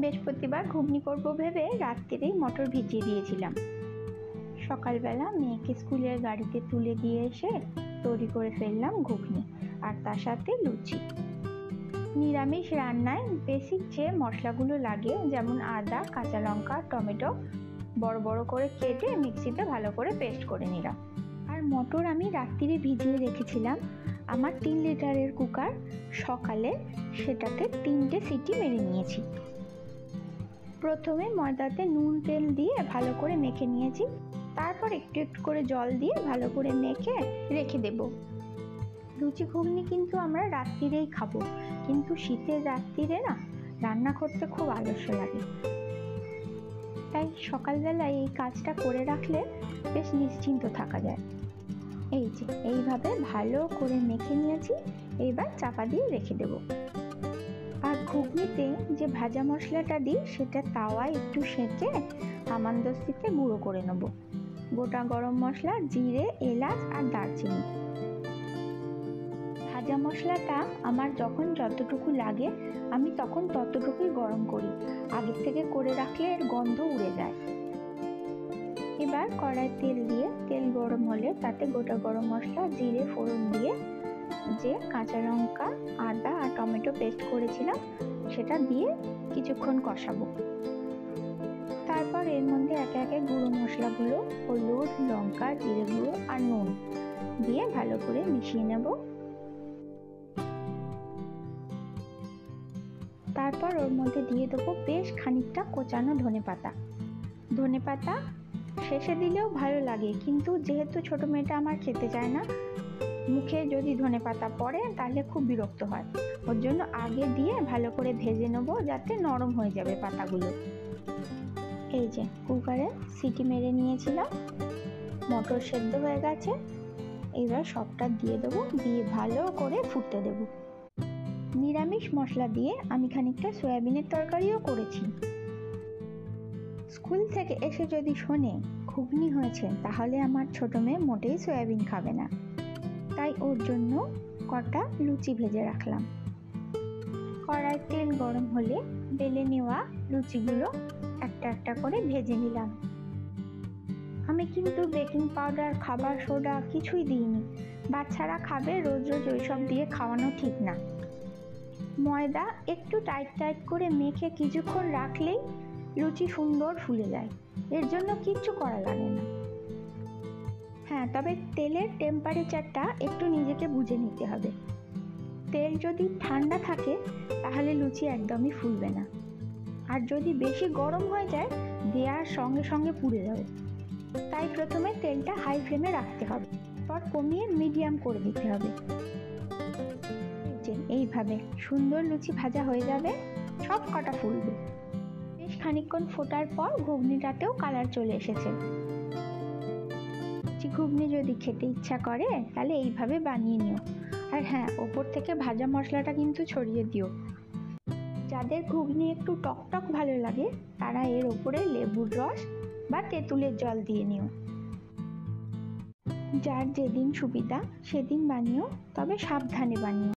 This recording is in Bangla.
বৃহস্পতিবার ঘুগনি করবো ভেবে রাত্রিরেই মটর ভিজিয়ে দিয়েছিলাম। সকালবেলা মেয়েকে স্কুলের গাড়িতে তুলে দিয়ে এসে তৈরি করে ফেললাম ঘুগনি, আর তার সাথে লুচি। নিরামিষ রান্নায় বেসিক যে মশলাগুলো লাগে, যেমন আদা, কাঁচা লঙ্কা, টমেটো বড় বড় করে কেটে মিক্সিতে ভালো করে পেস্ট করে নিলাম। আর মটর আমি রাত্রিরে ভিজিয়ে রেখেছিলাম। আমার 3 লিটারের কুকার, সকালে সেটাতে 3টে সিটি মেরে নিয়েছি। প্রথমে ময়দাতে নুন তেল দিয়ে ভালো করে মেখে নিয়েছি, তারপর একটু একটু করে জল দিয়ে ভালো করে মেখে রেখে দেব। লুচি ঘুগনি কিন্তু আমরা রাত্রিরেই খাবো, কিন্তু শীতের রাত্রিরে না রান্না করতে খুব আলস্য লাগে, তাই সকালবেলায় এই কাজটা করে রাখলে বেশ নিশ্চিন্ত থাকা যায়। এই যে এইভাবে ভালো করে মেখে নিয়েছি, এইবার চাপা দিয়ে রেখে দেব। আর ঘুগনিতে যে ভাজা মশলাটা দিই সেটা তাওয়ায় একটু সেঁকে হামানদিস্তাতে গুঁড়ো করে নেব। গোটা গরম মশলা, জিরে, এলাচ আর দারচিনি। ভাজা মশলাটা আমার যখন যতটুকু লাগে আমি তখন ততটুকুই গরম করি, আগের থেকে করে রাখলে এর গন্ধ উড়ে যায়। এবার কড়াই তেল দিয়ে তেল গরম হলে তাতে গোটা গরম মশলা, জিরে ফোড়ন দিয়ে যে কাঁচা লঙ্কা, আদা আর টমেটো পেস্ট করেছিলাম সেটা দিয়ে কিছুক্ষণ কষাবো। তারপর এর মধ্যে একে একে গুঁড়ো মশলাগুলো, হলুদ, লঙ্কা, জিরে গুঁড়ো আর নুন দিয়ে ভালো করে মিশিয়ে নেব। তারপর ওর মধ্যে দিয়ে দেবো বেশ খানিকটা কোচানো ধনেপাতা। ধনেপাতা শেষে দিলেও ভালো লাগে, কিন্তু যেহেতু ছোট মেয়েটা আমার খেতে চায় না, মুখে যদি ধনেপাতা পড়ে তাহলে খুব বিরক্ত হয়, ওর জন্য আগে দিয়ে ভালো করে ভেজে নেবো যাতে নরম হয়ে যাবে পাতাগুলো। এই যে কুকারে সিটি মেরে নিয়েছিলাম, মটর সেদ্ধ হয়ে গেছে। এবার সবটা দিয়ে দেবো, দিয়ে ভালো করে ফুটতে দেবো। নিরামিষ মশলা দিয়ে আমি খানিকটা সয়াবিনের তরকারিও করেছি। স্কুল থেকে এসে যদি শোনে ঘুগনি হয়েছে, তাহলে আমার ছোট মেয়ে মোটেই সয়াবিন খাবে না, তাই ওর জন্য কটা লুচি ভেজে রাখলাম। কড়াই তেল গরম হলে বেলে নেওয়া লুচিগুলো একটা একটা করে ভেজে নিলাম। আমি কিন্তু বেকিং পাউডার, খাবার সোডা কিছুই দিইনি। বাচ্চারা খাবে, রোজ রোজ ওইসব দিয়ে খাওয়ানো ঠিক না। ময়দা একটু টাইট টাইট করে মেখে কিছুক্ষণ রাখলেই লুচি সুন্দর ফুলে যায়, এর জন্য কিচ্ছু করা লাগে না। হ্যাঁ, তবে তেলের টেম্পারেচারটা একটু নিজেকে বুঝে নিতে হবে। তেল যদি ঠান্ডা থাকে তাহলে লুচি একদমই ফুলবে না, আর যদি বেশি গরম হয়ে যায় দেওয়ার সঙ্গে সঙ্গে পুড়ে যাবে। তাই প্রথমে তেলটা হাই ফ্লেমে রাখতে হবে, পর কমিয়ে মিডিয়াম করে দিতে হবে। এইভাবে সুন্দর লুচি ভাজা হয়ে যাবে, সব কটা ফুলবে। বেশ খানিকক্ষণ ফোটার পর ঘুগনিটাতেও কালার চলে এসেছে। ঘুগনি যদি খেতে ইচ্ছা করে তাহলে এইভাবে বানিয়ে নিও। আর হ্যাঁ, ওপর থেকে ভাজা মশলাটা কিন্তু ছড়িয়ে দিও। যাদের ঘুগনি একটু টকটক ভালো লাগে তারা এর ওপরে লেবুর রস বা তেঁতুলের জল দিয়ে নিও। যার যেদিন সুবিধা সেদিন বানিও, তবে সাবধানে বানিও।